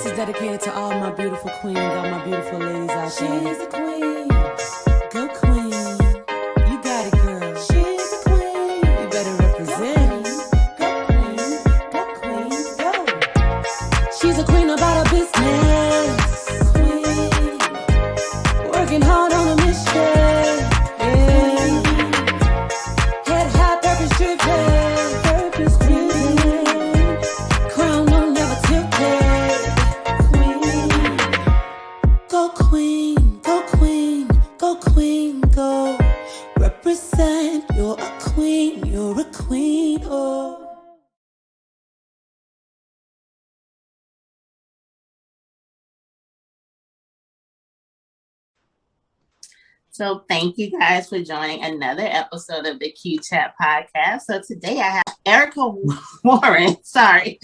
This is dedicated to all my beautiful queens, all my beautiful ladies out there. She's a queen. Go queen. You got it, girl. She's a queen. You better represent. Go queen. Go queen. Go. She's a queen about her business. Queen. Working hard on a mission. Yeah. Head high, purpose driven. Purpose driven. Crown will never tilted. Queen. Go queen, go queen, go queen, go. Represent, you're a queen, you're a queen, oh. So thank you guys for joining another episode of the Q Chat podcast. So today I have Erica Warren, and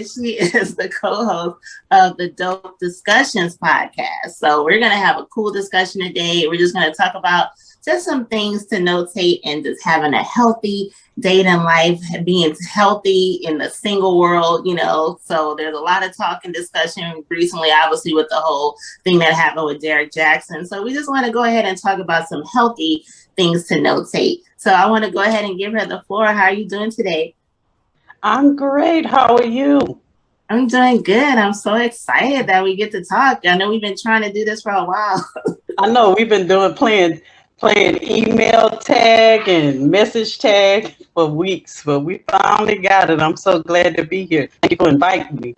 she is the co-host of the Dope Discussions podcast. So we're going to have a cool discussion today. We're just going to talk about just some things to notate and just having a healthy dating life, being healthy in the single world, you know. So there's a lot of talk and discussion recently, obviously, with the whole thing that happened with Derek Jackson. So we just want to go ahead and talk about some healthy things to notate. So I want to go ahead and give her the floor. How are you doing today? I'm great. How are you? I'm doing good. I'm so excited that we get to talk. I know we've been trying to do this for a while. I know we've been playing email tag and message tag for weeks, but we finally got it. I'm so glad to be here. Thank you for inviting me.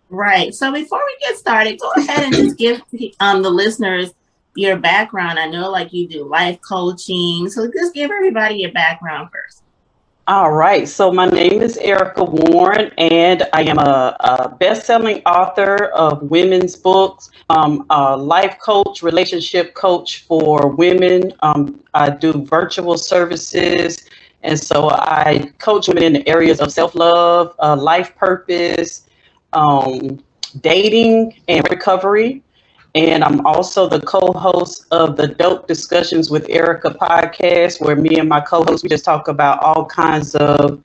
Right. So before we get started, go ahead and just give the listeners your background. I know like you do life coaching. So just give everybody your background first. All right. So my name is Erica Warren, and I am a best-selling author of women's books, a life coach, relationship coach for women. I do virtual services. And so I coach women in the areas of self-love, life purpose, dating, and recovery. And I'm also the co-host of the Dope Discussions with Erica podcast, where me and my co-host, we just talk about all kinds of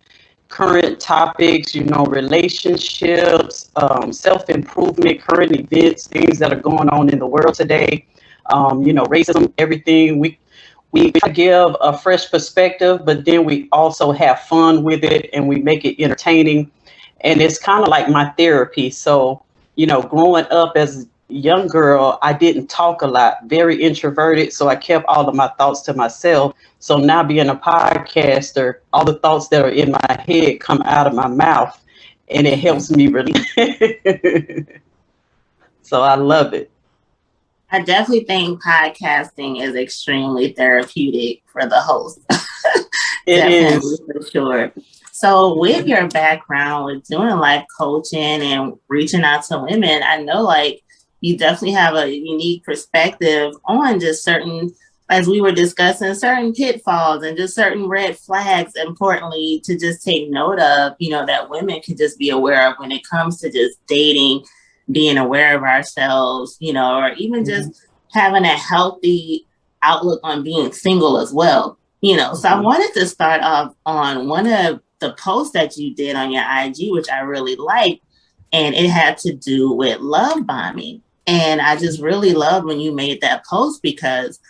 current topics, you know, relationships, self-improvement, current events, things that are going on in the world today, you know, racism, everything. We give a fresh perspective, but then we also have fun with it and we make it entertaining. And it's kind of like my therapy. So, you know, growing up as young girl, I didn't talk a lot, very introverted. So I kept all of my thoughts to myself. So now being a podcaster, all the thoughts that are in my head come out of my mouth and it helps me really. So I love it. I definitely think podcasting is extremely therapeutic for the host. It is. For sure. So with your background with doing life coaching and reaching out to women, I know like you definitely have a unique perspective on just certain, as we were discussing, certain pitfalls and just certain red flags, importantly, to just take note of, you know, that women can just be aware of when it comes to just dating, being aware of ourselves, you know, or even just having a healthy outlook on being single as well, you know. So I wanted to start off on one of the posts that you did on your IG, which I really liked, and it had to do with love bombing. And I just really loved when you made that post because,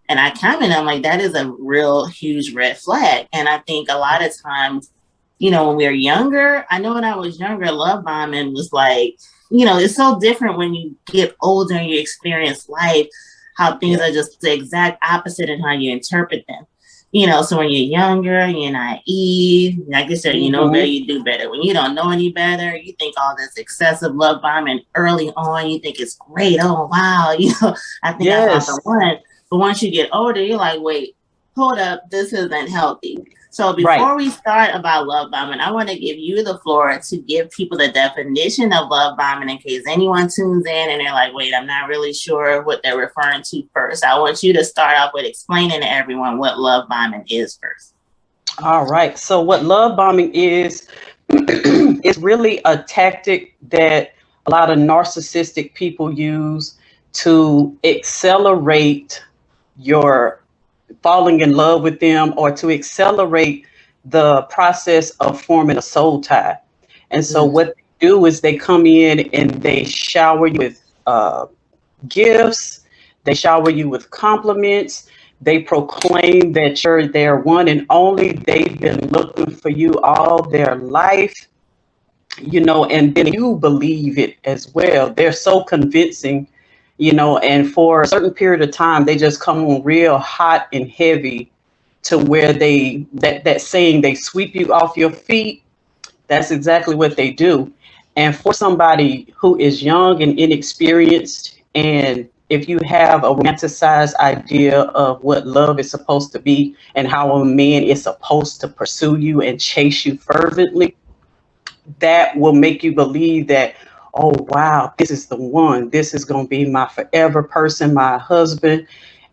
and I commented, I'm like, that is a real huge red flag. And I think a lot of times, you know, when we were younger, I know when I was younger, love bombing was like, you know, it's so different when you get older and you experience life, how things are just the exact opposite in how you interpret them. You know, so when you're younger, you're naive, like I said, you know better, you do better. When you don't know any better, you think all this excessive love bombing early on, you think it's great. Oh, wow. You know, I think that's the one. But once you get older, you're like, wait, hold up, this isn't healthy. So before we start about love bombing, I want to give you the floor to give people the definition of love bombing in case anyone tunes in and they're like, wait, I'm not really sure what they're referring to first. I want you to start off with explaining to everyone what love bombing is first. All right. So what love bombing is really a tactic that a lot of narcissistic people use to accelerate your falling in love with them or to accelerate the process of forming a soul tie. And so what do is they come in and they shower you with gifts. They shower you with compliments. They proclaim that you're their one and only. They've been looking for you all their life, and then you believe it as well. They're so convincing, and for a certain period of time, they just come on real hot and heavy to where that saying, they sweep you off your feet. That's exactly what they do. And for somebody who is young and inexperienced, and if you have a romanticized idea of what love is supposed to be and how a man is supposed to pursue you and chase you fervently, that will make you believe that, oh, wow, this is the one. This is going to be my forever person, my husband.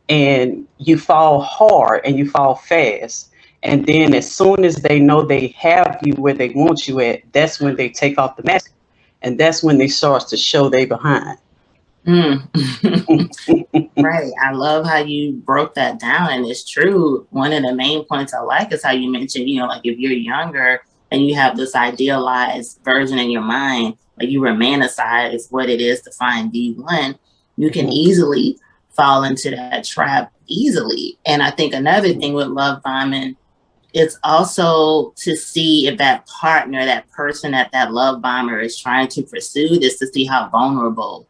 And you fall hard and you fall fast. And then as soon as they know they have you where they want you at, that's when they take off the mask. And that's when they start to show they behind. Right. I love how you broke that down. And it's true. One of the main points I like is how you mentioned, like if you're younger and you have this idealized version in your mind, like you romanticize what it is to find the one, you can easily fall into that trap easily. And I think another thing with love bombing, it's also to see if that partner, that person that love bomber is trying to pursue, is to see how vulnerable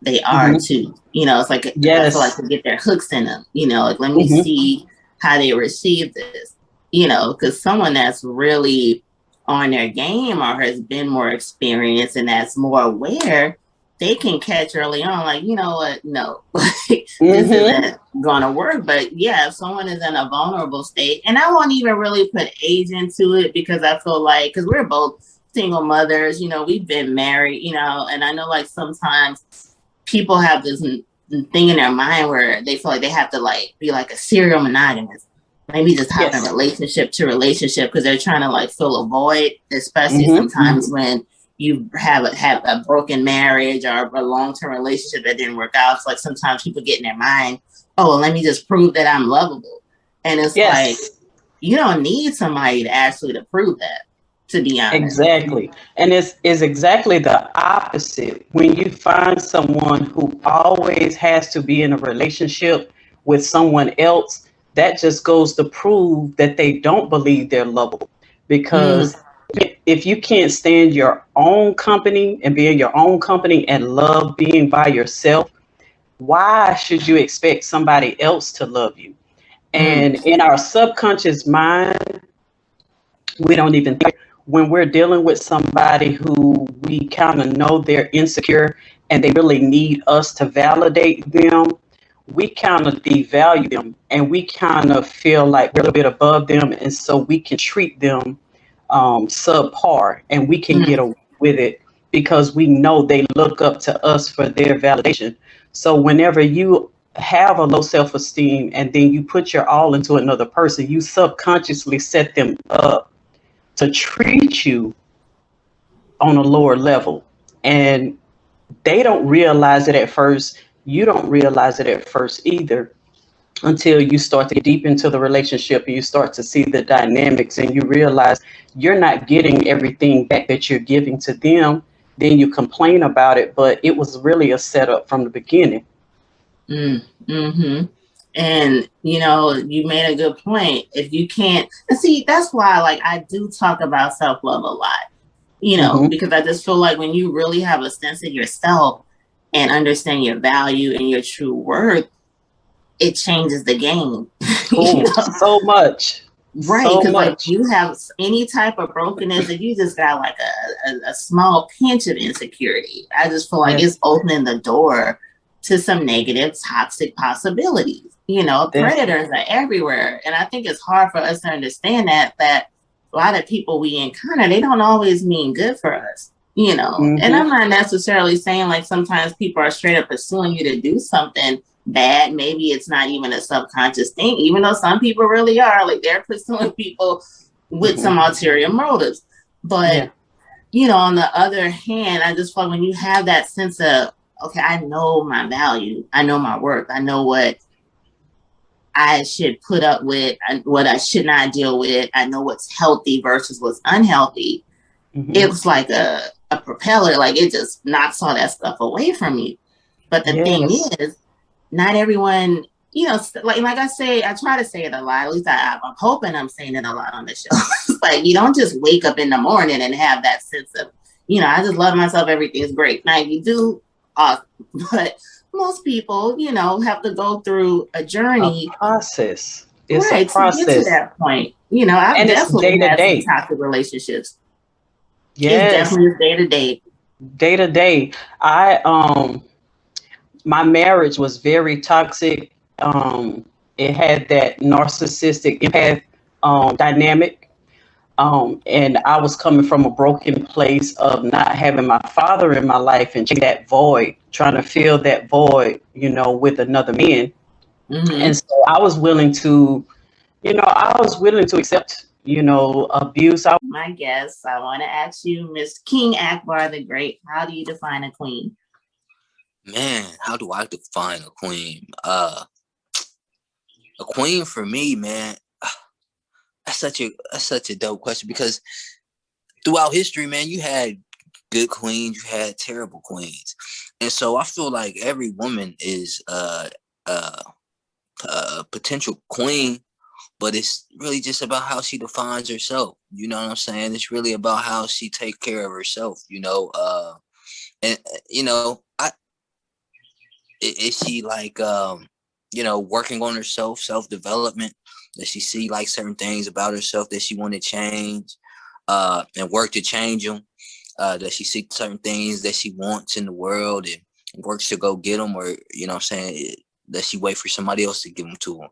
they are too. It's like, yes. I feel like to get their hooks in them, like, let me see how they receive this, because someone that's really on their game or has been more experienced and that's more aware, they can catch early on, like, you know what, no, this isn't going to work. But yeah, if someone is in a vulnerable state, and I won't even really put age into it, because I feel like, because we're both single mothers, we've been married, and I know like sometimes people have this thing in their mind where they feel like they have to like be like a serial monogamous. Maybe just hop in relationship to relationship because they're trying to like fill a void, especially sometimes when you have a broken marriage or a long-term relationship that didn't work out. It's like sometimes people get in their mind, oh, well, let me just prove that I'm lovable. And it's like, you don't need somebody to actually to prove that, to be honest. Exactly. And it's exactly the opposite. When you find someone who always has to be in a relationship with someone else, that just goes to prove that they don't believe they're lovable. Because if you can't stand your own company and be in your own company and love being by yourself, why should you expect somebody else to love you? And in our subconscious mind, we don't even think, when we're dealing with somebody who we kind of know they're insecure and they really need us to validate them, we kind of devalue them and we kind of feel like we're a little bit above them. And so we can treat them subpar, and we can get away with it because we know they look up to us for their validation. So whenever you have a low self-esteem and then you put your all into another person, you subconsciously set them up to treat you on a lower level. And they don't realize it at first. You don't realize it at first either, until you start to get deep into the relationship and you start to see the dynamics and you realize you're not getting everything back that you're giving to them. Then you complain about it, but it was really a setup from the beginning. And, you made a good point. If you can't, and see, that's why, like, I do talk about self-love a lot, because I just feel like when you really have a sense of yourself and understand your value and your true worth, it changes the game. So much. Right. Because like you have any type of brokenness, if you just got like a small pinch of insecurity, I just feel like it's opening the door to some negative, toxic possibilities. Predators are everywhere. And I think it's hard for us to understand that a lot of people we encounter, they don't always mean good for us, And I'm not necessarily saying like sometimes people are straight up pursuing you to do something bad. Maybe it's not even a subconscious thing, even though some people really are, like they're pursuing people with some ulterior motives. But, on the other hand, I just feel like when you have that sense of, okay, I know my value, I know my worth, I know what I should put up with and what I should not deal with, I know what's healthy versus what's unhealthy. It's like a a propeller. Like it just knocks all that stuff away from you. But the thing is, not everyone, you know, like I say, I try to say it a lot. At least I'm hoping I'm saying it a lot on the show. It's like you don't just wake up in the morning and have that sense of, you know, I just love myself. Everything's great. Now you do, but most people, you know, have to go through a journey, process. It's right, a process to get to that point. You know, I've definitely had some toxic relationships. Yes, it's definitely day to day. Day to day. My marriage was very toxic. It had that narcissistic empath dynamic. And I was coming from a broken place of not having my father in my life and that void, trying to fill that void, you know, with another man. And so I was willing to, accept, you know, abuse. My guess, I want to ask you, Miss King Akbar the Great, how do you define a queen? Man, how do I define a queen? A queen for me, man, that's such a dope question, because throughout history, man, you had good queens, you had terrible queens. And so I feel like every woman is a potential queen, but it's really just about how she defines herself. You know what I'm saying? It's really about how she takes care of herself, you know. And you know, is she like you know, working on herself, self-development? Does she see like certain things about herself that she want to change and work to change them? Does she see certain things that she wants in the world and works to go get them? Or, you know what I'm saying, does she wait for somebody else to give them to her?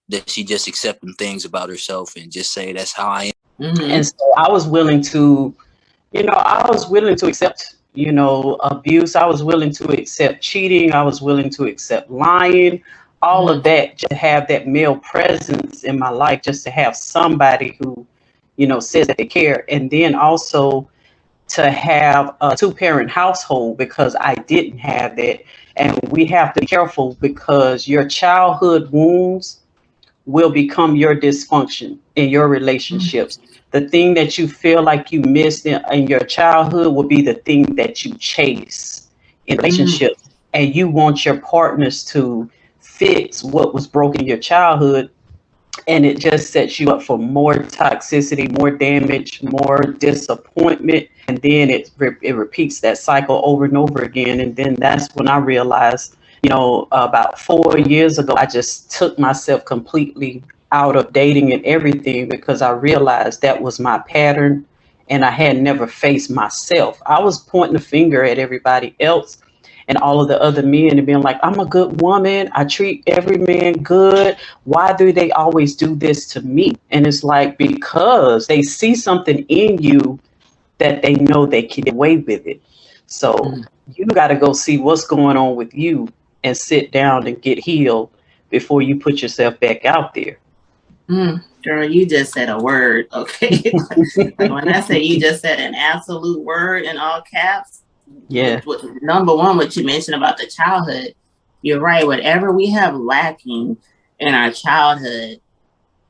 Does she just accept them things about herself and just say, that's how I am? And so I was willing to, accept, you know, abuse. I was willing to accept cheating. I was willing to accept lying. All of that, to have that male presence in my life, just to have somebody who, you know, says that they care. And then also to have a 2-parent household, because I didn't have that. And we have to be careful, because your childhood wounds will become your dysfunction in your relationships. The thing that you feel like you missed in your childhood will be the thing that you chase in relationships. And you want your partners to fix what was broken in your childhood, and it just sets you up for more toxicity, more damage, more disappointment, and then it repeats that cycle over and over again. And then that's when I realized, you know, about 4 years ago, I just took myself completely out of dating and everything, because I realized that was my pattern, and I had never faced myself. I was pointing the finger at everybody else and all of the other men and being like, I'm a good woman. I treat every man good. Why do they always do this to me? And it's like, because they see something in you that they know they can get away with it. So you got to go see what's going on with you and sit down and get healed before you put yourself back out there. Girl, you just said a word, okay? Like when I say you just said an absolute word in all caps, yeah. Number one, what you mentioned about the childhood, you're right. Whatever we have lacking in our childhood,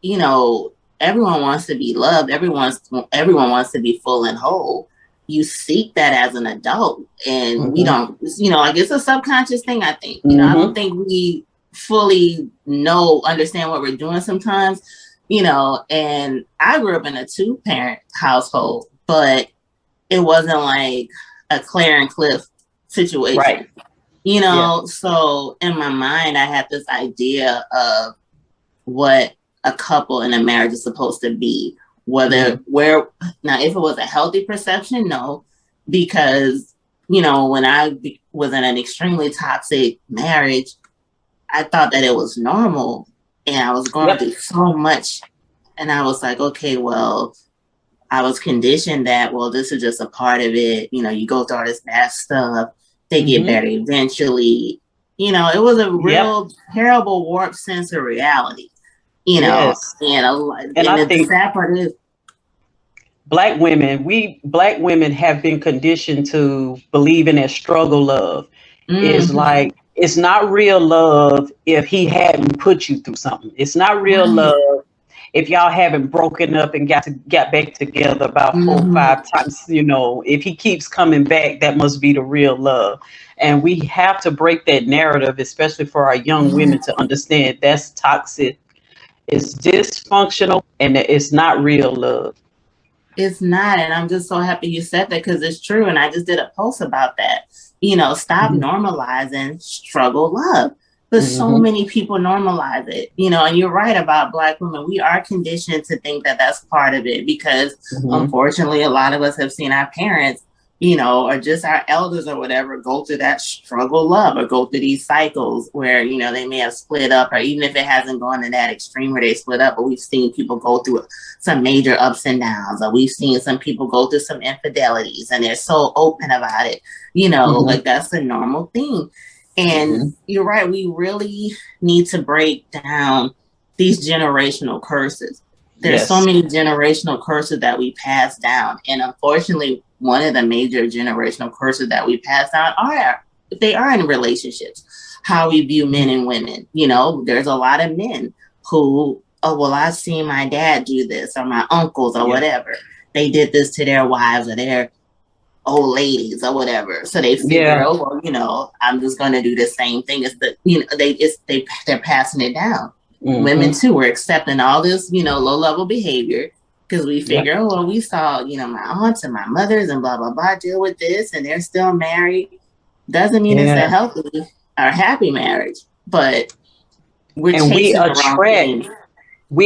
you know, everyone wants to be loved. Everyone wants to be full and whole. You seek that as an adult, and we don't, you know, like it's a subconscious thing, I think. You know, I don't think we fully understand what we're doing sometimes, you know. And I grew up in a 2-parent household, but it wasn't like a Claire and Cliff situation, right? You know, so in my mind, I had this idea of what a couple in a marriage is supposed to be. Now, if it was a healthy perception, no, because, you know, when I was in an extremely toxic marriage, I thought that it was normal, and I was going through so much, and I was like, okay, well, I was conditioned that, well, this is just a part of it. You know, you go through all this bad stuff, they get better eventually. You know, it was a real terrible warped sense of reality. You know, and I think the sad part is, Black women have been conditioned to believe in that struggle love. It's like, it's not real love if he hadn't put you through something. It's not real love if y'all haven't broken up and got back together about 4 or 5 times, if he keeps coming back, that must be the real love. And we have to break that narrative, especially for our young women, to understand that's toxic, it's dysfunctional, and it's not real love. It's not. And I'm just so happy you said that, because it's true. And I just did a post about that. Stop normalizing struggle love. But so many people normalize it, and you're right about Black women. We are conditioned to think that that's part of it, because unfortunately, a lot of us have seen our parents, or just our elders or whatever, go through that struggle love, or go through these cycles where, they may have split up, or even if it hasn't gone to that extreme where they split up, but we've seen people go through some major ups and downs, or we've seen some people go through some infidelities, and they're so open about it, like that's a normal thing. And you're right, we really need to break down these generational curses. There's so many generational curses that we pass down. And unfortunately, one of the major generational curses that we pass down they are in relationships, how we view men and women. There's a lot of men who, I've seen my dad do this, or my uncles, or whatever. They did this to their wives or their old ladies or whatever. So they figure, I'm just going to do the same thing. They're passing it down. Women too, we're accepting all this, low level behavior, because we figure, we saw, my aunts and my mothers and blah, blah, blah deal with this, and they're still married. Doesn't mean it's a healthy or happy marriage, but we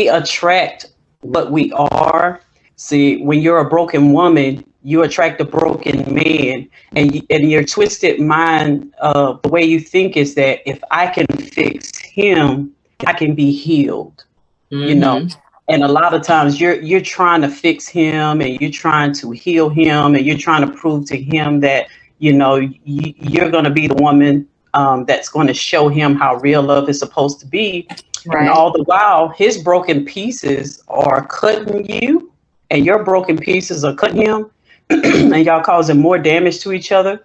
attract what we are. See, when you're a broken woman, you attract a broken man, and your twisted mind, the way you think is that if I can fix him, I can be healed, And a lot of times you're trying to fix him, and you're trying to heal him, and you're trying to prove to him that, you're going to be the woman that's going to show him how real love is supposed to be. Right. And all the while, his broken pieces are cutting you, and your broken pieces are cutting him, and y'all causing more damage to each other.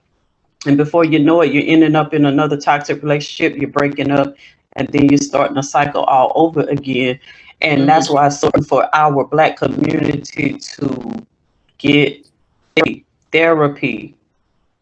And before you know it, you're ending up in another toxic relationship. You're breaking up, and then you're starting a cycle all over again. And that's why it's so important for our Black community to get therapy.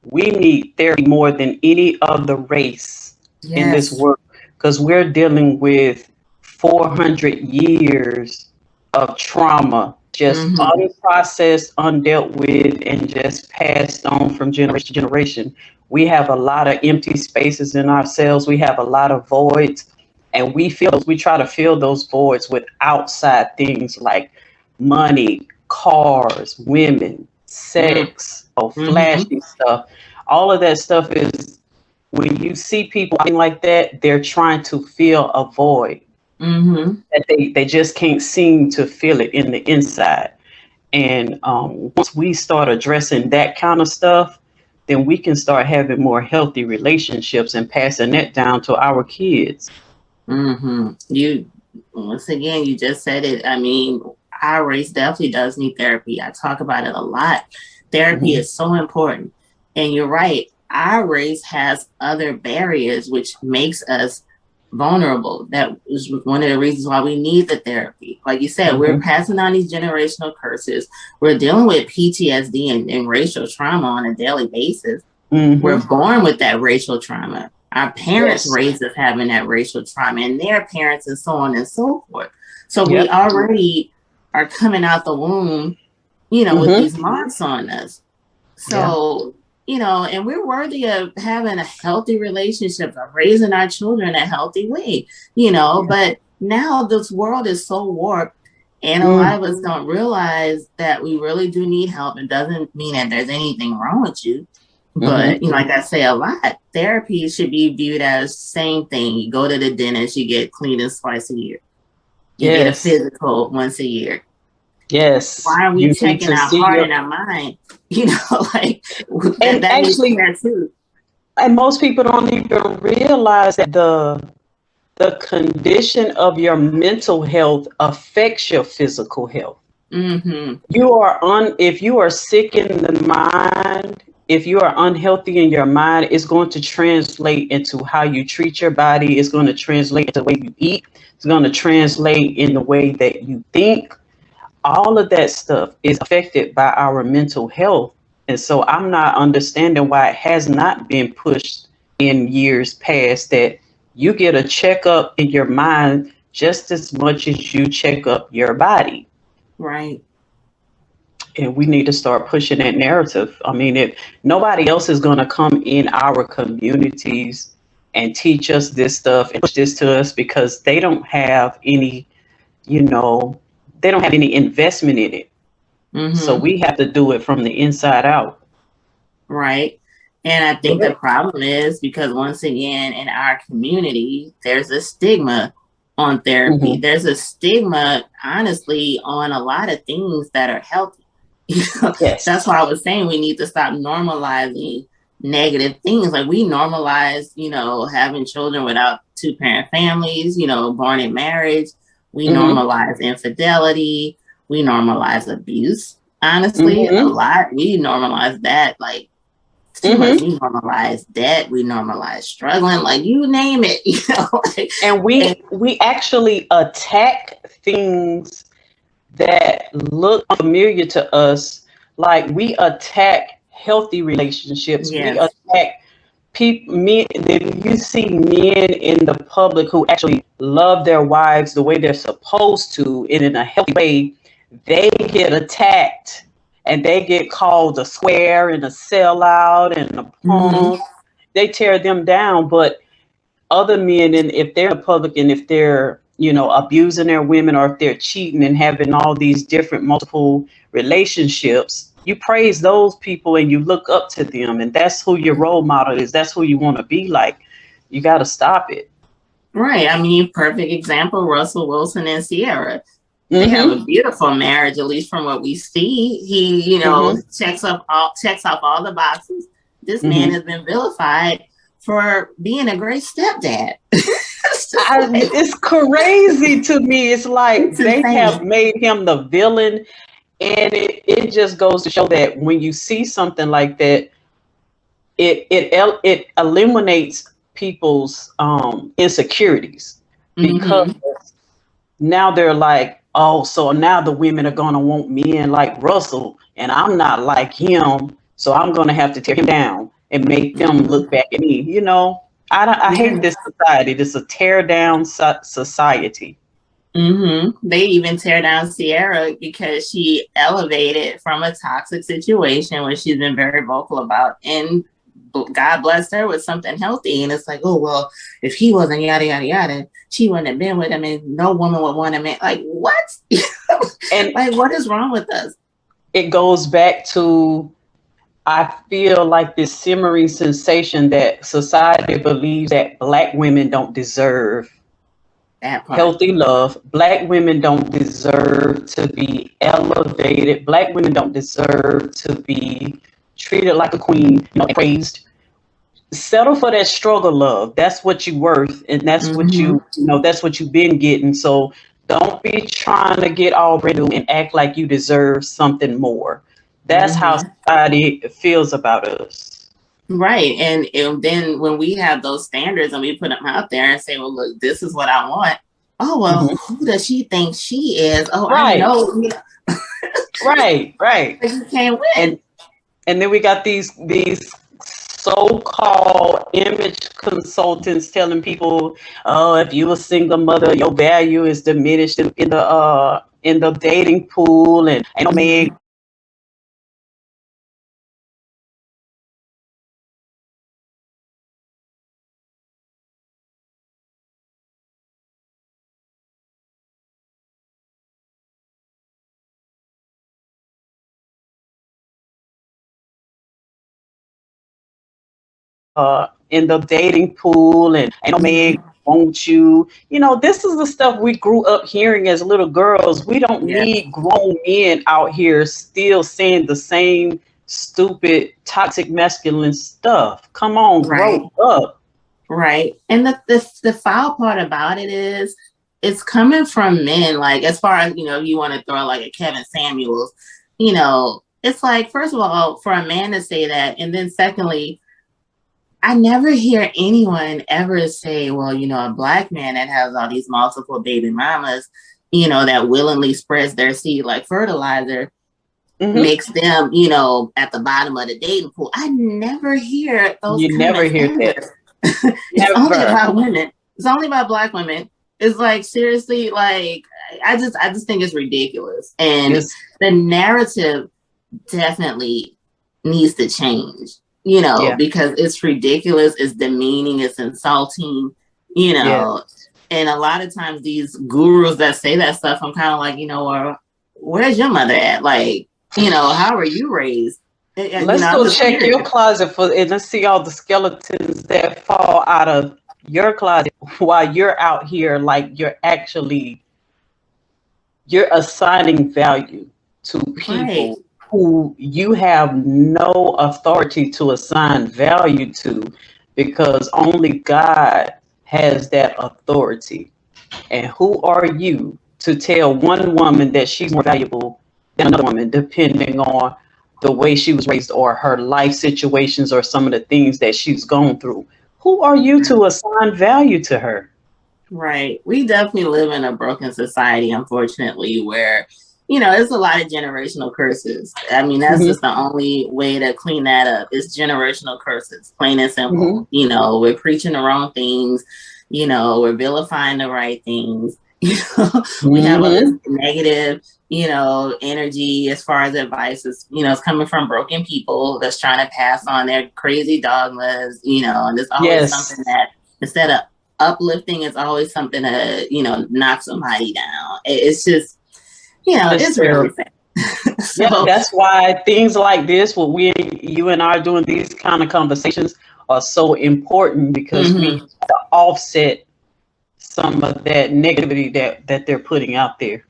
We need therapy more than any other race in this world, because we're dealing with 400 years of trauma, just unprocessed, undealt with, and just passed on from generation to generation. We have a lot of empty spaces in ourselves. We have a lot of voids. And we try to fill those voids with outside things like money, cars, women, sex, flashy stuff. All of that stuff is, when you see people like that, they're trying to fill a void that they just can't seem to feel it in the inside. And once we start addressing that kind of stuff, then we can start having more healthy relationships and passing that down to our kids. You, once again, you just said it. I mean, our race definitely does need therapy. I talk about it a lot. Therapy is so important. And you're right. Our race has other barriers, which makes us vulnerable. That is one of the reasons why we need the therapy. Like you said, we're passing on these generational curses. We're dealing with PTSD and racial trauma on a daily basis. We're born with that racial trauma. Our parents raised us having that racial trauma, and their parents, and so on and so forth. So we already are coming out the womb, with these marks on us. So, and we're worthy of having a healthy relationship, of raising our children in a healthy way, but now this world is so warped, and a lot of us don't realize that we really do need help. It doesn't mean that there's anything wrong with you. But, like I say a lot, therapy should be viewed as the same thing. You go to the dentist, you get cleanings twice a year. You get a physical once a year. Yes. Why are we checking our heart and our mind? And actually, too. And most people don't even realize that the condition of your mental health affects your physical health. If you are sick in the mind, if you are unhealthy in your mind, it's going to translate into how you treat your body. It's going to translate into the way you eat. It's going to translate in the way that you think. All of that stuff is affected by our mental health. And so I'm not understanding why it has not been pushed in years past that you get a checkup in your mind just as much as you check up your body. Right. And we need to start pushing that narrative. I mean, if nobody else is going to come in our communities and teach us this stuff and push this to us because they don't have any, you know, they don't have any investment in it. So we have to do it from the inside out. Right. And I think the problem is because once again, in our community, there's a stigma on therapy. There's a stigma, honestly, on a lot of things that are healthy. Yes. That's why I was saying we need to stop normalizing negative things. Like we normalize, having children without 2-parent families, born in marriage. We normalize infidelity. We normalize abuse. Honestly, a lot. We normalize that like too much. We normalize debt. We normalize struggling. Like you name it. And we actually attack things that look familiar to us. Like we attack healthy relationships. Yes. We attack people. You see men in the public who actually love their wives the way they're supposed to, and in a healthy way, they get attacked and they get called a square and a sellout and a punk. They tear them down, but other men, and if they're public and if they're abusing their women or if they're cheating and having all these different multiple relationships, you praise those people and you look up to them, and that's who your role model is. That's who you want to be like. You got to stop it. Right. I mean, perfect example, Russell Wilson and Sierra. They have a beautiful marriage, at least from what we see. He, checks off all the boxes. This man has been vilified for being a great stepdad. It's crazy to me. It's like they have made him the villain, and it just goes to show that when you see something like that, it eliminates people's insecurities, because now they're like, oh, so now the women are going to want men like Russell, and I'm not like him, so I'm going to have to tear him down and make them look back at me. I hate this society. This is a tear down society. They even tear down Sierra because she elevated from a toxic situation, which she's been very vocal about, and God blessed her with something healthy. And it's like, oh, well, if he wasn't yada, yada, yada, she wouldn't have been with him, and no woman would want him. Like, what? And like, what is wrong with us? It goes back to, I feel like this simmering sensation that society believes that Black women don't deserve healthy love. Black women don't deserve to be elevated. Black women don't deserve to be treated like a queen, and praised. Settle for that struggle love. That's what you're worth, and that's what that's what you've been getting. So don't be trying to get all brand new and act like you deserve something more. That's how society feels about us. Right. And then when we have those standards and we put them out there and say, well, look, this is what I want. Oh, well, who does she think she is? Oh, I know. Right. But you can't win. And then we got these so-called image consultants telling people, oh, if you're a single mother, your value is diminished in the dating pool, and ain't no man in the dating pool, and ain't no man want you. This is the stuff we grew up hearing as little girls. We don't need grown men out here still saying the same stupid, toxic masculine stuff. Come on, grow up. Right. And the foul part about it is it's coming from men. Like, as far as, you want to throw like a Kevin Samuels, it's like, first of all, for a man to say that, and then secondly, I never hear anyone ever say, well, a black man that has all these multiple baby mamas, that willingly spreads their seed like fertilizer, makes them, at the bottom of the dating pool. I never hear those You never hear that. It's only about women. It's only about black women. It's like, seriously, like, I just think it's ridiculous. And the narrative definitely needs to change, because it's ridiculous, it's demeaning, it's insulting, and a lot of times these gurus that say that stuff, I'm kind of like, where's your mother at? Like, how are you raised? Let's go check your closet and let's see all the skeletons that fall out of your closet while you're out here, like you're assigning value to people who you have no authority to assign value to, because only God has that authority. And who are you to tell one woman that she's more valuable than another woman, depending on the way she was raised or her life situations or some of the things that she's gone through? Who are you to assign value to her? Right. We definitely live in a broken society, unfortunately, where, it's a lot of generational curses. I mean, that's just the only way to clean that up. It's generational curses, plain and simple. We're preaching the wrong things. We're vilifying the right things. We have all this negative, energy as far as advice is, it's coming from broken people that's trying to pass on their crazy dogmas, and there's always something that instead of uplifting, it's always something to, knock somebody down. It's just, it's really sad. So that's why things like this, what you and I are doing, these kind of conversations are so important, because we have to offset some of that negativity that they're putting out there.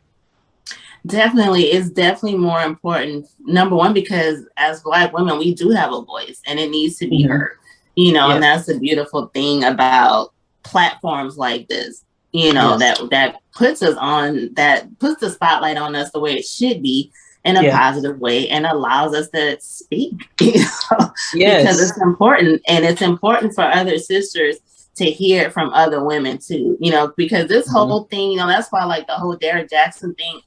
Definitely. It's definitely more important. Number one, because as Black women, we do have a voice and it needs to be heard, and that's the beautiful thing about platforms like this, that puts the spotlight on us the way it should be, in a positive way, and allows us to speak, because it's important, and it's important for other sisters to hear it from other women too, because this whole thing, that's why like the whole Derek Jackson thing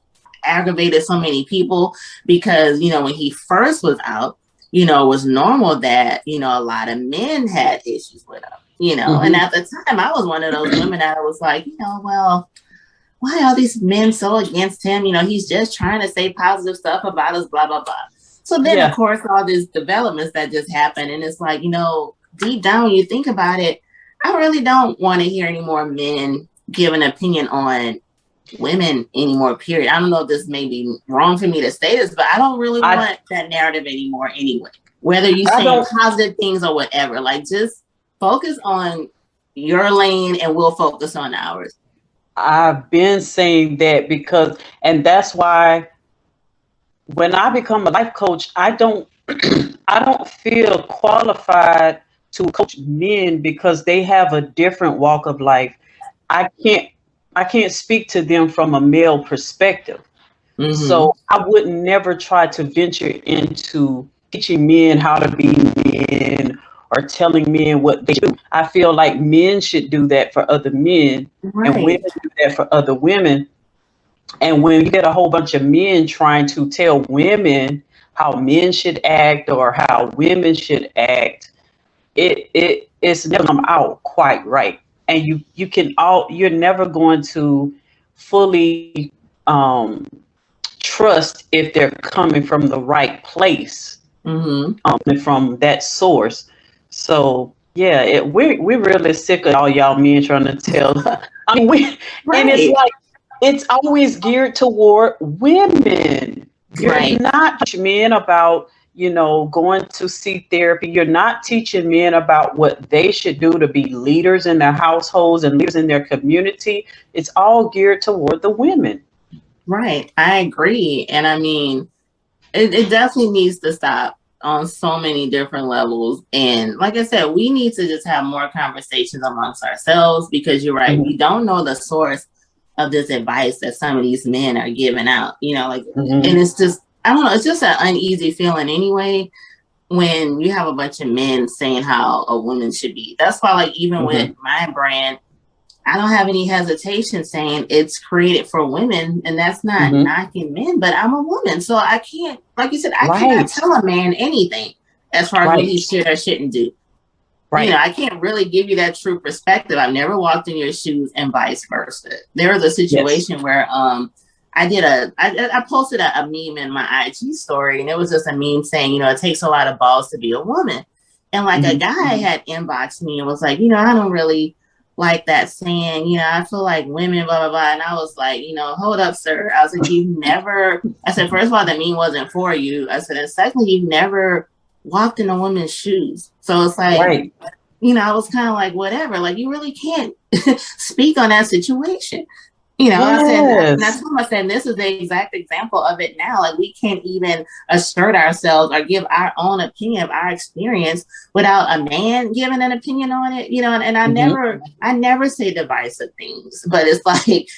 aggravated so many people, because, when he first was out, it was normal that, a lot of men had issues with him, and at the time I was one of those women that was like, well, why are these men so against him? He's just trying to say positive stuff about us, blah, blah, blah. So then, of course, all these developments that just happened. And it's like, deep down, when you think about it, I really don't want to hear any more men give an opinion on women anymore, period. I don't know if this may be wrong for me to say this, but I don't really want that narrative anymore anyway. Whether you say positive things or whatever, like just focus on your lane and we'll focus on ours. I've been saying that and that's why when I become a life coach, I don't feel qualified to coach men, because they have a different walk of life. I can't speak to them from a male perspective. So I would never try to venture into teaching men how to be men or telling men what they do. I feel like men should do that for other men, and women do that for other women. And when you get a whole bunch of men trying to tell women how men should act or how women should act, it's never come out quite right. And you're never going to fully trust if they're coming from the right place, from that source. So we're really sick of all y'all men trying to tell. I mean, and it's like it's always geared toward women. You're not teaching men about going to see therapy. You're not teaching men about what they should do to be leaders in their households and leaders in their community. It's all geared toward the women. Right. I agree. And I mean, it definitely needs to stop on so many different levels. And like I said, we need to just have more conversations amongst ourselves, because you're right. We don't know the source of this advice that some of these men are giving out, and it's just, I don't know, it's just an uneasy feeling anyway when you have a bunch of men saying how a woman should be. That's why, like, even with my brand, I don't have any hesitation saying it's created for women, and that's not knocking men, but I'm a woman, so I can't, like you said, I cannot tell a man anything as far as what he should or shouldn't do. You know, I can't really give you that true perspective. I've never walked in your shoes and vice versa. There was a situation where I posted a meme in my IG story, and it was just a meme saying, you know, it takes a lot of balls to be a woman. And like a guy had inboxed me and was like, you know, I don't really like that saying, you know, I feel like women, blah, blah, blah. And I was like, you know, hold up, sir. I was like, I said, first of all, that meme wasn't for you. I said, and secondly, you've never walked in a woman's shoes. So it's like, you know, I was kind of like, whatever, like, you really can't speak on that situation. You know, I said, and I told him, I said, this is the exact example of it now. Like, we can't even assert ourselves or give our own opinion of our experience without a man giving an opinion on it, you know, and I never say divisive things, but it's like,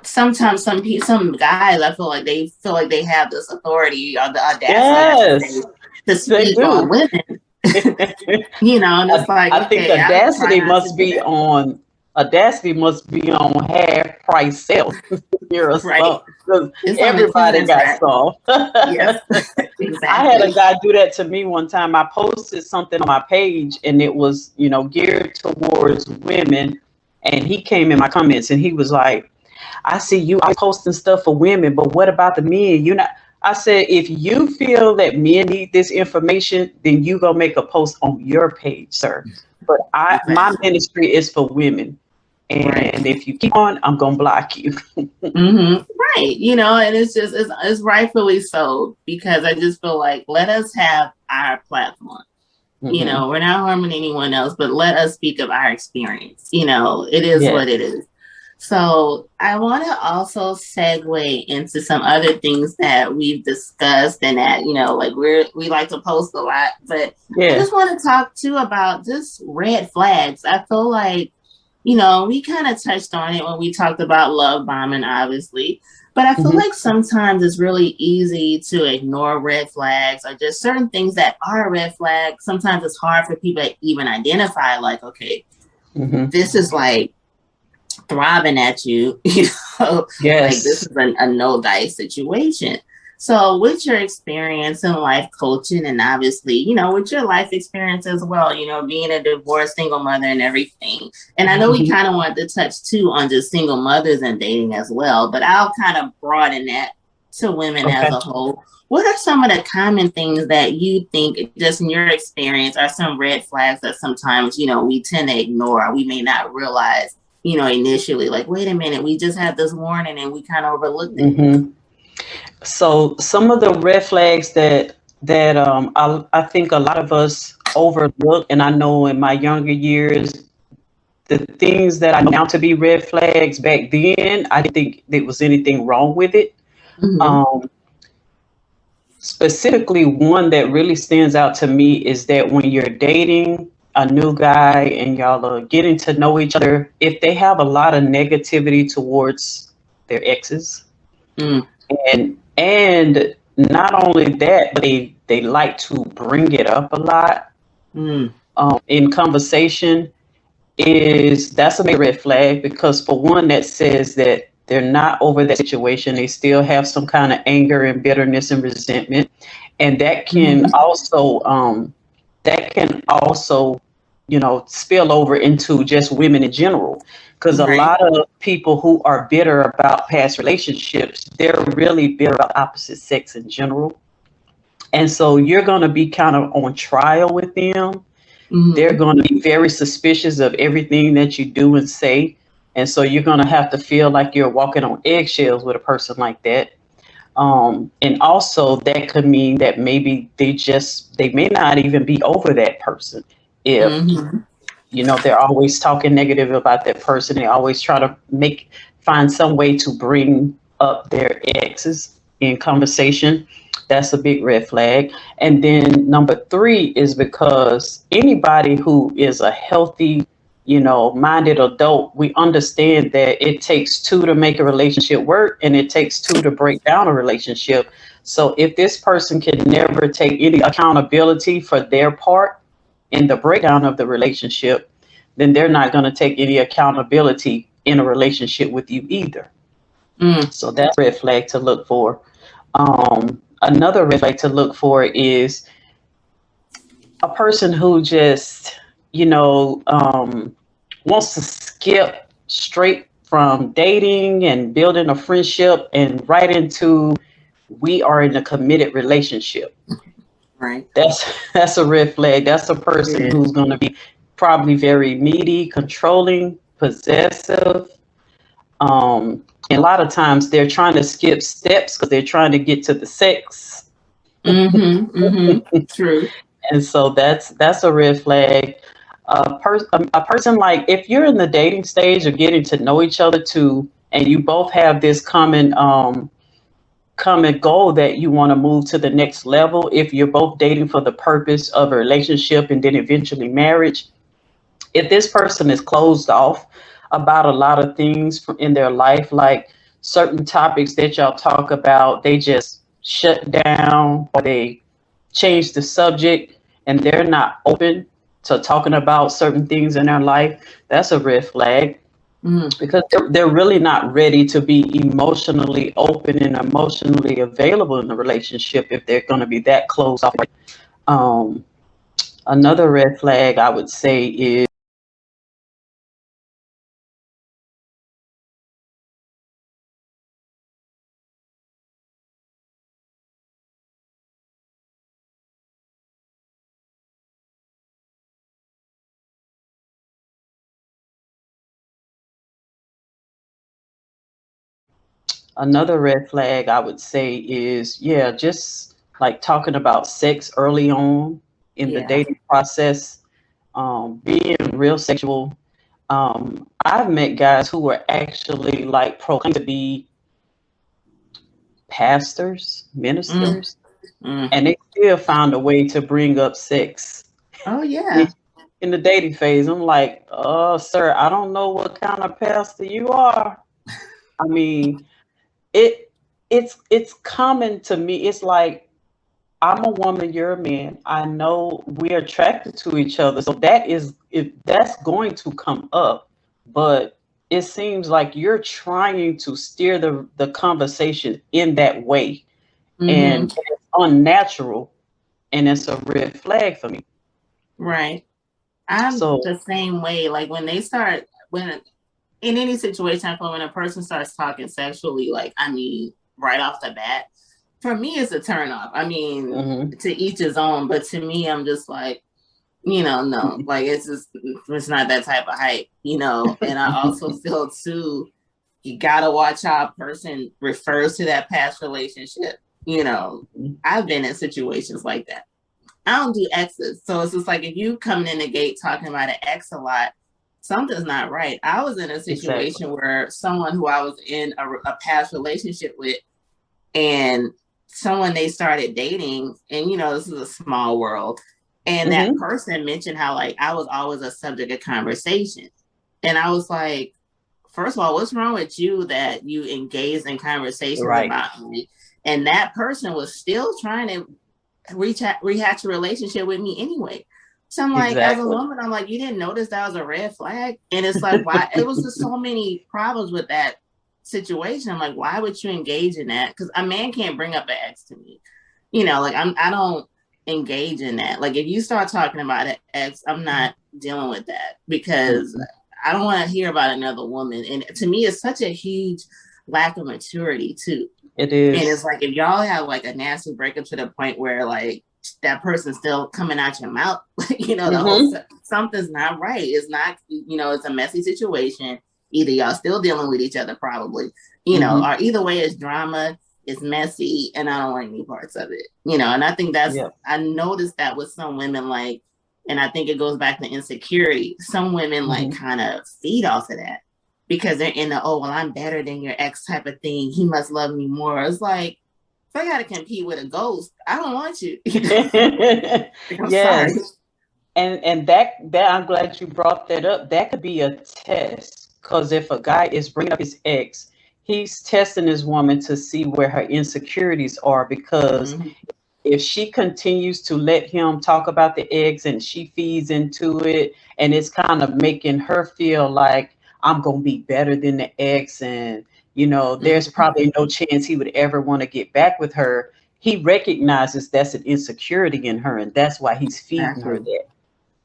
sometimes some guys, I feel like they have this authority or the audacity to speak on women. You know, and it's like, I think audacity must be on half price sales. Everybody got some. Yes, exactly. I had a guy do that to me one time. I posted something on my page and it was, you know, geared towards women, and he came in my comments and he was like, I see you posting stuff for women, but what about the men? You're not. I said, if you feel that men need this information, then you go make a post on your page, sir. But my ministry is for women. And if you keep on, I'm going to block you. Right. You know, and it's rightfully so, because I just feel like, let us have our platform. You know, we're not harming anyone else, but let us speak of our experience. You know, it is what it is. So I want to also segue into some other things that we've discussed and that, you know, like we like to post a lot, but I just want to talk too about just red flags. I feel like, you know, we kind of touched on it when we talked about love bombing, obviously, but I feel like sometimes it's really easy to ignore red flags or just certain things that are red flags. Sometimes it's hard for people to even identify, like, okay, this is like throbbing at you, you know, like this is a no dice situation. So with your experience in life coaching, and obviously, you know, with your life experience as well, you know, being a divorced single mother and everything. And I know we kind of wanted to touch too on just single mothers and dating as well, but I'll kind of broaden that to women as a whole. What are some of the common things that you think, just in your experience, are some red flags that sometimes, you know, we tend to ignore, or we may not realize, you know, initially, like, wait a minute, we just had this warning and we kind of overlooked it. So some of the red flags that I think a lot of us overlook, and I know in my younger years, the things that I know now to be red flags, back then, I didn't think there was anything wrong with it. Specifically, one that really stands out to me is that when you're dating a new guy and y'all are getting to know each other, if they have a lot of negativity towards their exes, and not only that, but they like to bring it up a lot in conversation, that's a big red flag, because for one, that says that they're not over that situation. They still have some kind of anger and bitterness and resentment, and that can also, you know, spill over into just women in general. Because a lot of people who are bitter about past relationships, they're really bitter about opposite sex in general. And so you're going to be kind of on trial with them. They're going to be very suspicious of everything that you do and say. And so you're going to have to feel like you're walking on eggshells with a person like that. And also that could mean that maybe they may not even be over that person. If, you know, they're always talking negative about that person. They always try to find some way to bring up their exes in conversation. That's a big red flag. And then number 3 is because anybody who is a healthy, you know, minded adult, we understand that it takes 2 to make a relationship work, and it takes 2 to break down a relationship. So if this person can never take any accountability for their part in the breakdown of the relationship, then they're not going to take any accountability in a relationship with you either. So that's a red flag to look for. Another red flag to look for is a person who just, wants to skip straight from dating and building a friendship and right into we are in a committed relationship. Right. That's a red flag. That's a person who's going to be probably very needy, controlling, possessive. And a lot of times they're trying to skip steps because they're trying to get to the sex. True. And so that's a red flag. A person, like, if you're in the dating stage of getting to know each other too, and you both have this common goal that you want to move to the next level, if you're both dating for the purpose of a relationship and then eventually marriage, if this person is closed off about a lot of things in their life, like certain topics that y'all talk about, they just shut down or they change the subject and they're not open to talking about certain things in their life, that's a red flag. Because they're really not ready to be emotionally open and emotionally available in the relationship if they're going to be that close off. Another red flag I would say is just like talking about sex early on in the dating process, being real sexual. I've met guys who were actually like proclaimed to be pastors, ministers, and they still found a way to bring up sex. Oh yeah. In the dating phase, I'm like, oh, sir, I don't know what kind of pastor you are. I mean, it's common to me. It's like, I'm a woman, you're a man. I know we're attracted to each other, so that's going to come up. But it seems like you're trying to steer the conversation in that way, and it's unnatural, and it's a red flag for me. Right. I'm the same way. Like when in any situation, when a person starts talking sexually, like, I mean, right off the bat, for me, it's a turn off. I mean, to each his own, but to me, I'm just like, no, like it's not that type of hype, and I also feel too, you gotta watch how a person refers to that past relationship. I've been in situations like that. I don't do exes. So it's just like, if you come in the gate talking about an ex a lot, something's not right. I was in a situation where someone who I was in a past relationship with, and someone they started dating, and this is a small world, and that person mentioned how, like, I was always a subject of conversation. And I was like, first of all, what's wrong with you that you engaged in conversations about me? And that person was still trying to rehatch a relationship with me anyway. So I'm like, as a woman, I'm like, you didn't notice that was a red flag? And it's like, why? It was just so many problems with that situation. I'm like, why would you engage in that? Because a man can't bring up an ex to me. Like I don't engage in that. Like, if you start talking about an ex, I'm not dealing with that, because I don't want to hear about another woman. And to me, it's such a huge lack of maturity too. It is. And it's like, if y'all have like a nasty breakup to the point where like that person's still coming out your mouth, the whole something's not right. It's not, it's a messy situation. Either y'all still dealing with each other, probably, or either way, it's drama, it's messy, and I don't want any parts of it, and I think that's, I noticed that with some women, like, and I think it goes back to insecurity. Some women like kind of feed off of that, because they're in the, oh, well, I'm better than your ex type of thing. He must love me more. It's like, if I got to compete with a ghost, I don't want you. I'm sorry. And that I'm glad you brought that up. That could be a test, because if a guy is bringing up his ex he's testing this woman to see where her insecurities are, because Mm-hmm. if she continues to let him talk about the eggs and she feeds into it, and it's kind of making her feel like I'm going to be better than the ex, and there's Mm-hmm. probably no chance he would ever want to get back with her. He recognizes that's an insecurity in her, and that's why he's feeding her Exactly. that.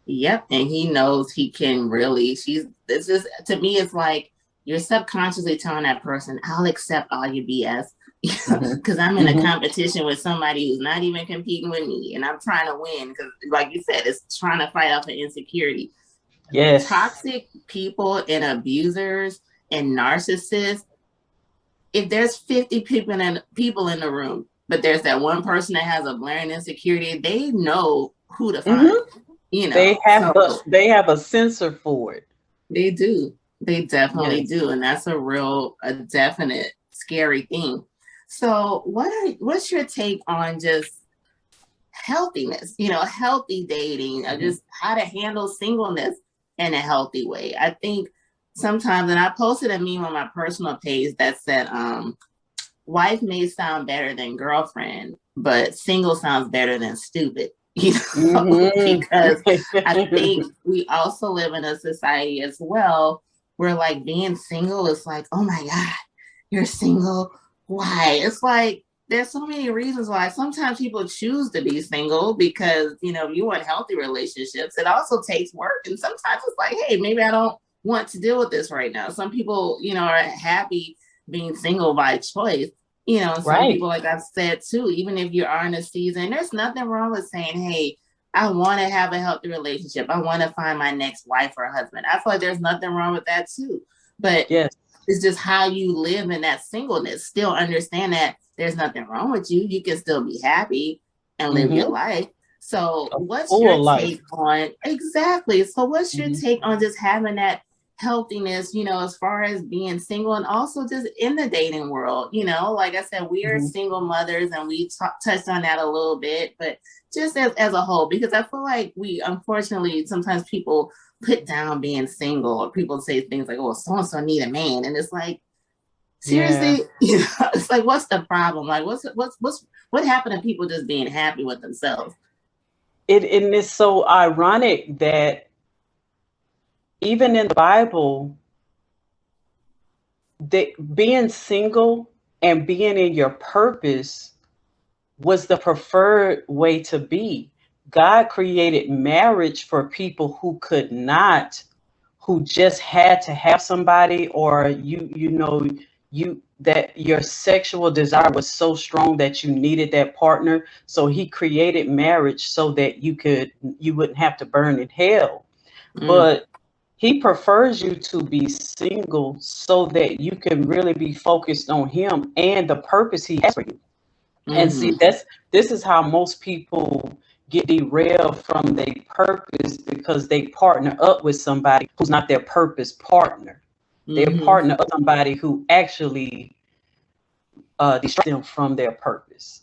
Yep, and he knows he can really. This is to me. It's like you're subconsciously telling that person, "I'll accept all your BS Hmm. because I'm in a Hmm. competition with somebody who's not even competing with me, and I'm trying to win." Because, like you said, it's trying to fight off an insecurity. Yes. Toxic people and abusers and narcissists. If there's 50 people in the room, but there's that one person that has a blaring insecurity, they know who to find. Hmm. So They have a sensor for it. they do. They definitely Yes. do. And that's a definite scary thing. So what's your take on just healthiness, healthy dating, or Hmm. just how to handle singleness in a healthy way? I think sometimes, and I posted a meme on my personal page that said, wife may sound better than girlfriend, but single sounds better than stupid, Hmm. because I think we also live in a society as well where like being single is like, oh my God, you're single. Why? It's like there's so many reasons why. Sometimes people choose to be single because, you want healthy relationships. It also takes work. And sometimes it's like, hey, maybe I don't want to deal with this right now. Some people, are happy being single by choice. And some Right. people, like I've said too, even if you are in a season, there's nothing wrong with saying, hey, I want to have a healthy relationship. I want to find my next wife or husband. I feel like there's nothing wrong with that too. But Yes. it's just how you live in that singleness. Still understand that there's nothing wrong with you. You can still be happy and live your Hmm. life. So A what's your full life. take on exactly? So what's your Hmm. take on just having that healthiness, as far as being single and also just in the dating world? Like I said, we are Hmm. single mothers and we touched on that a little bit, but just as a whole, because I feel like we, unfortunately, sometimes people put down being single, or people say things like, oh, so-and-so need a man. And it's like, Yeah. seriously, it's like, what's the problem? Like, what happened to people just being happy with themselves? And it's so ironic that even in the Bible, that being single and being in your purpose was the preferred way to be. God created marriage for people who could not, who just had to have somebody, or you that your sexual desire was so strong that you needed that partner. So he created marriage so that you wouldn't have to burn in hell. Mm, But he prefers you to be single so that you can really be focused on him and the purpose he has for you. And see, mm-hmm, this is how most people get derailed from their purpose, because they partner up with somebody who's not their purpose partner. They mm-hmm, partner up with somebody who actually distracts them from their purpose.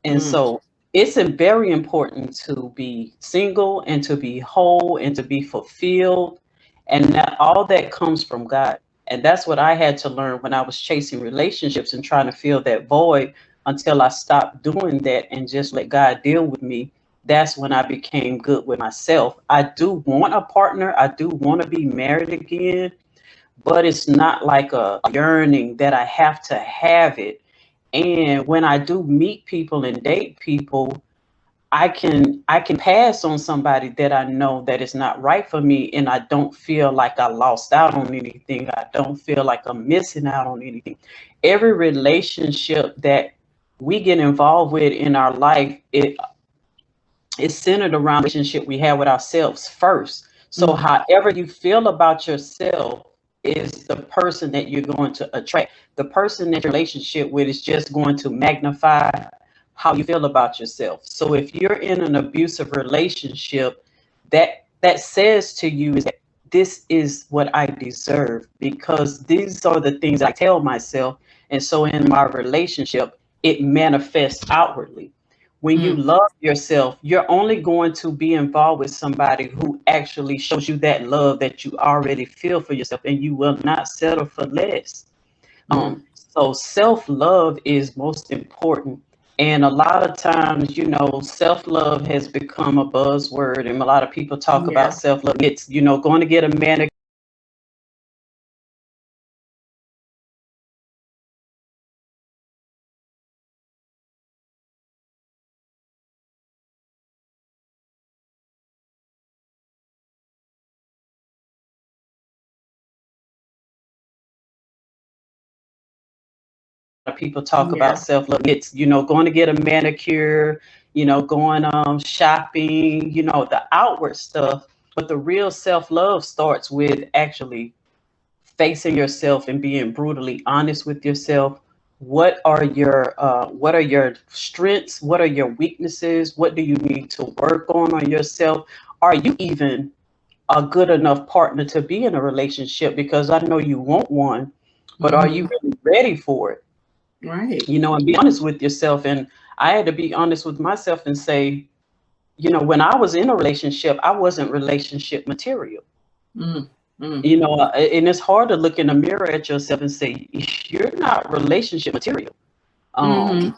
And mm, so it's very important to be single and to be whole and to be fulfilled. And that all that comes from God. And that's what I had to learn when I was chasing relationships and trying to fill that void, until I stopped doing that and just let God deal with me. That's when I became good with myself. I do want a partner. I do want to be married again, but it's not like a yearning that I have to have it. And when I do meet people and date people, I can pass on somebody that I know that is not right for me, and I don't feel like I lost out on anything. I don't feel like I'm missing out on anything. Every relationship that we get involved with in our life, it is centered around the relationship we have with ourselves first. So mm, however you feel about yourself is the person that you're going to attract. The person that your relationship with is just going to magnify how you feel about yourself. So if you're in an abusive relationship, that says to you is that this is what I deserve, because these are the things I tell myself. And so in my relationship, it manifests outwardly. When you mm, love yourself, you're only going to be involved with somebody who actually shows you that love that you already feel for yourself, and you will not settle for less. mm, So self-love is most important. And a lot of times, self-love has become a buzzword, and a lot of people talk about Yeah. self-love. It's, going to get a manicure. People talk about Yeah. self-love. It's, going to get a manicure, going shopping, the outward stuff. But the real self-love starts with actually facing yourself and being brutally honest with yourself. What are your strengths? What are your weaknesses? What do you need to work on yourself? Are you even a good enough partner to be in a relationship? Because I know you want one, but are you Hmm. really ready for it? Right. And be honest with yourself. And I had to be honest with myself and say, when I was in a relationship, I wasn't relationship material. Mm. Mm. And it's hard to look in the mirror at yourself and say, you're not relationship material. Hmm.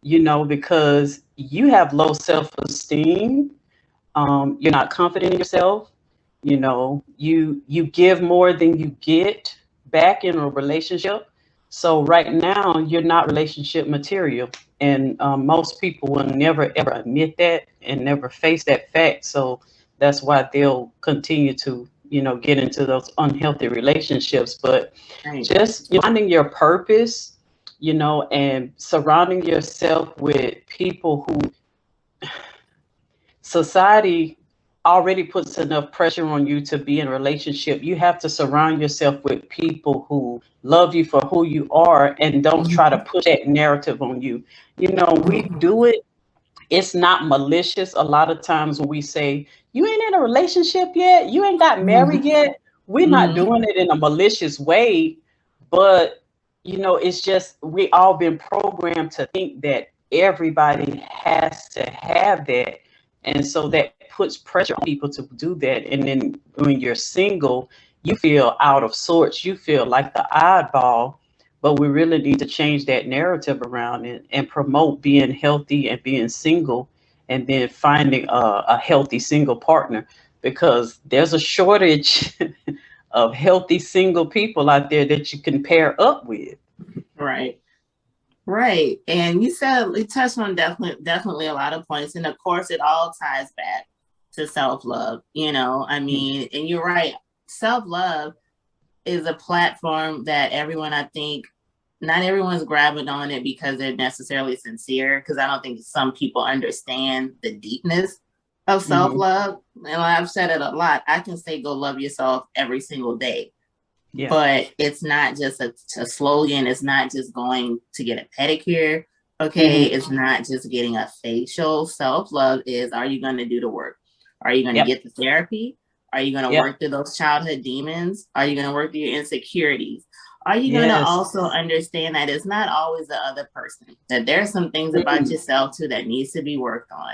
Um, because you have low self-esteem. You're not confident in yourself. You give more than you get back in a relationship. So right now you're not relationship material, and most people will never ever admit that and never face that fact. So that's why they'll continue to get into those unhealthy relationships. But Right. just finding your purpose, and surrounding yourself with people who society already puts enough pressure on you to be in a relationship. You have to surround yourself with people who love you for who you are and don't try to Hmm. push that narrative on you. We Hmm. do it. It's not malicious. A lot of times when we say, you ain't in a relationship yet, you ain't got married yet, we're not Hmm. doing it in a malicious way. But, it's just we all been programmed to think that everybody has to have that. And so that puts pressure on people to do that. And then when you're single, you feel out of sorts. You feel like the oddball. But we really need to change that narrative around it and promote being healthy and being single, and then finding a healthy single partner, because there's a shortage of healthy single people out there that you can pair up with. Right. Right. And you touched on definitely a lot of points. And of course, it all ties back to self love. I mean, and you're right. Self love is a platform that everyone, I think, not everyone's grabbing on it because they're necessarily sincere. Because I don't think some people understand the deepness of self Hmm. love. And I've said it a lot. I can say, go love yourself every single day, Yeah. but it's not just a slogan. It's not just going to get a pedicure. Okay. Hmm. It's not just getting a facial. Self love is, are you going to do the work? Are you going to Yep. get the therapy? Are you going to Yep. work through those childhood demons? Are you going to work through your insecurities? Are you going to Yes. also understand that it's not always the other person, that there's some things about Mm. yourself too that needs to be worked on?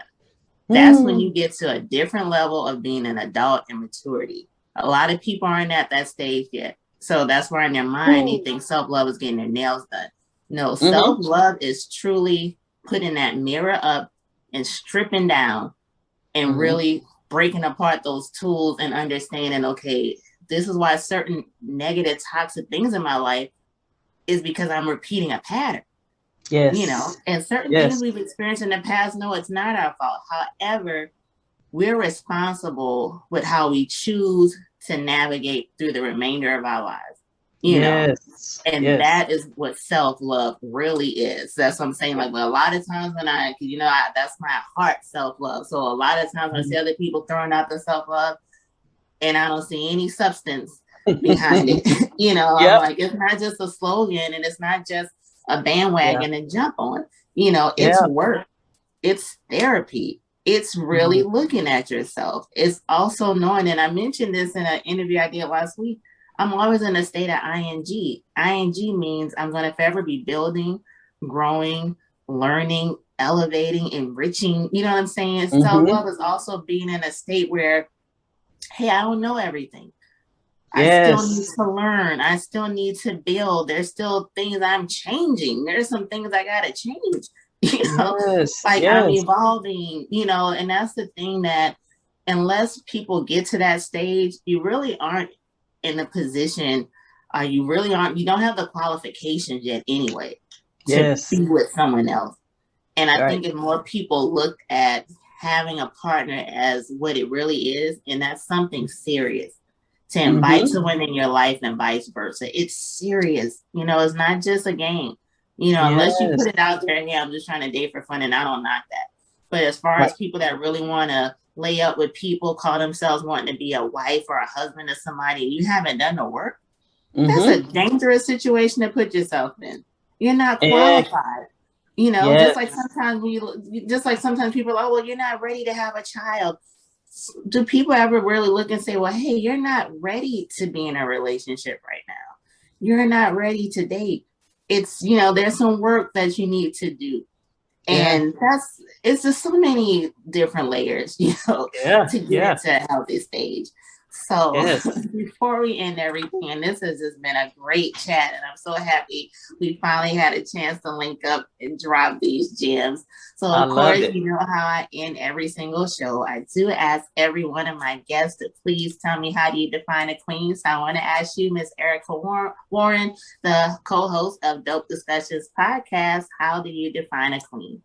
That's when Mm. you get to a different level of being an adult and maturity. A lot of people aren't at that stage yet. So that's where in their mind they Mm. think self-love is getting their nails done. No, Hmm. self-love is truly putting that mirror up and stripping down and Hmm. really breaking apart those tools and understanding, okay, this is why certain negative, toxic things in my life is because I'm repeating a pattern. Yes. And certain things Yes. we've experienced in the past, no, it's not our fault. However, we're responsible with how we choose to navigate through the remainder of our lives, you know. Yes. And Yes. that is what self-love really is. That's what I'm saying. Like, well, a lot of times when that's my heart self-love. So a lot of times when I see other people throwing out the self-love and I don't see any substance behind it, I'm Yep. like, it's not just a slogan and it's not just a Yeah. bandwagon to jump on. It's Yeah. work, it's therapy. It's really Mhm. looking at yourself. It's also knowing, and I mentioned this in an interview I did last week, I'm always in a state of ing. Ing means I'm going to forever be building, growing, learning, elevating, enriching. You know what I'm saying? Self Mhm. love is also being in a state where, hey, I don't know everything. I still need Yes. to learn. I still need to build. There's still things I'm changing. There's some things I got to change, Yes. like I'm Yes. evolving, and that's the thing that unless people get to that stage, you really aren't in a position, you don't have the qualifications yet anyway to Yes. be with someone else. And I Right. think if more people looked at having a partner as what it really is, and that's something serious to invite Mm-hmm. someone in your life and vice versa. It's serious. It's not just a game. Unless you put Yes. it out there, hey, I'm just trying to date for fun, and I don't knock that. But as far Right. as people that really want to lay up with people, call themselves wanting to be a wife or a husband to somebody, and you haven't done the work, that's a Mm-hmm. dangerous situation to put yourself in. You're not And qualified. yes. Just like sometimes people are like, oh, well, you're not ready to have a child. Do people ever really look and say, well, hey, you're not ready to be in a relationship right now. You're not ready to date. There's some work that you need to do. Yeah. And it's just so many different layers, Yeah. to get Yeah. into a healthy stage. So Yes. before we end everything, and this has just been a great chat, and I'm so happy we finally had a chance to link up and drop these gems. So I of loved course, it. you know how I end every single show. I do ask every one of my guests to please tell me, how do you define a queen? So I want to ask you, Miss Erica Warren, the co-host of Dope Discussions podcast, how do you define a queen?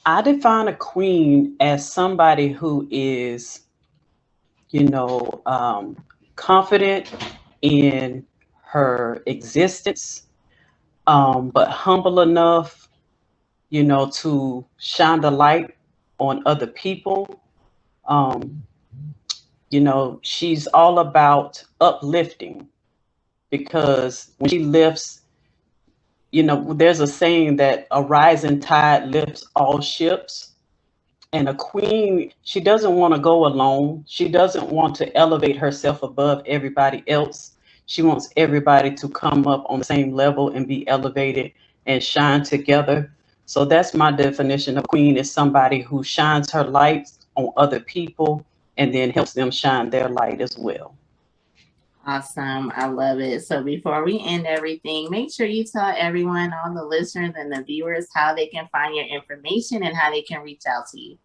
I define a queen as somebody who is, you know, um, confident in her existence, but humble enough, to shine the light on other people. Um, she's all about uplifting because when she lifts, there's a saying that a rising tide lifts all ships. And a queen, she doesn't want to go alone. She doesn't want to elevate herself above everybody else. She wants everybody to come up on the same level and be elevated and shine together. So that's my definition of queen, is somebody who shines her light on other people and then helps them shine their light as well. Awesome. I love it. So before we end everything, make sure you tell everyone, all the listeners and the viewers, how they can find your information and how they can reach out to you.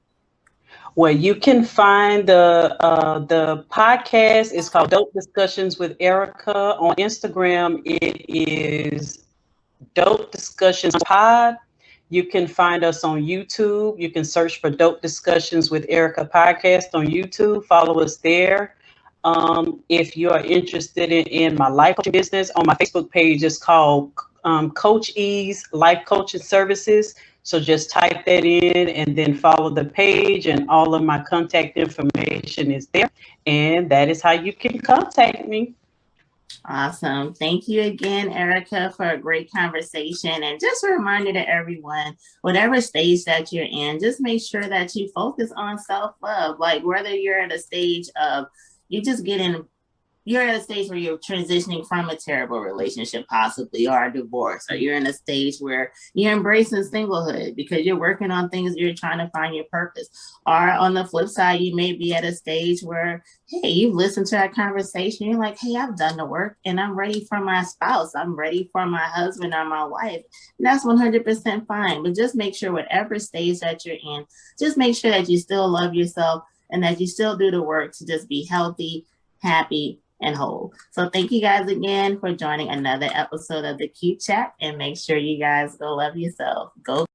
Well, you can find the podcast is called Dope Discussions with Erica. On Instagram, it is Dope Discussions Pod. You can find us on YouTube. You can search for Dope Discussions with Erica podcast on YouTube. Follow us there. If you are interested in my life coaching business, on my Facebook page, it's called Coach E's Life Coaching Services. So just type that in and then follow the page, and all of my contact information is there. And that is how you can contact me. Awesome. Thank you again, Erica, for a great conversation. And just a reminder to everyone, whatever stage that you're in, just make sure that you focus on self-love. Like whether you're at a stage of you just getting you're at a stage where you're transitioning from a terrible relationship, possibly, or a divorce, or you're in a stage where you're embracing singlehood because you're working on things, you're trying to find your purpose. Or on the flip side, you may be at a stage where, hey, you've listened to that conversation, you're like, hey, I've done the work and I'm ready for my spouse, I'm ready for my husband or my wife. And that's 100% fine. But just make sure, whatever stage that you're in, just make sure that you still love yourself and that you still do the work to just be healthy, happy, and whole. So thank you guys again for joining another episode of the Cute Chat, and make sure you guys go love yourself. Go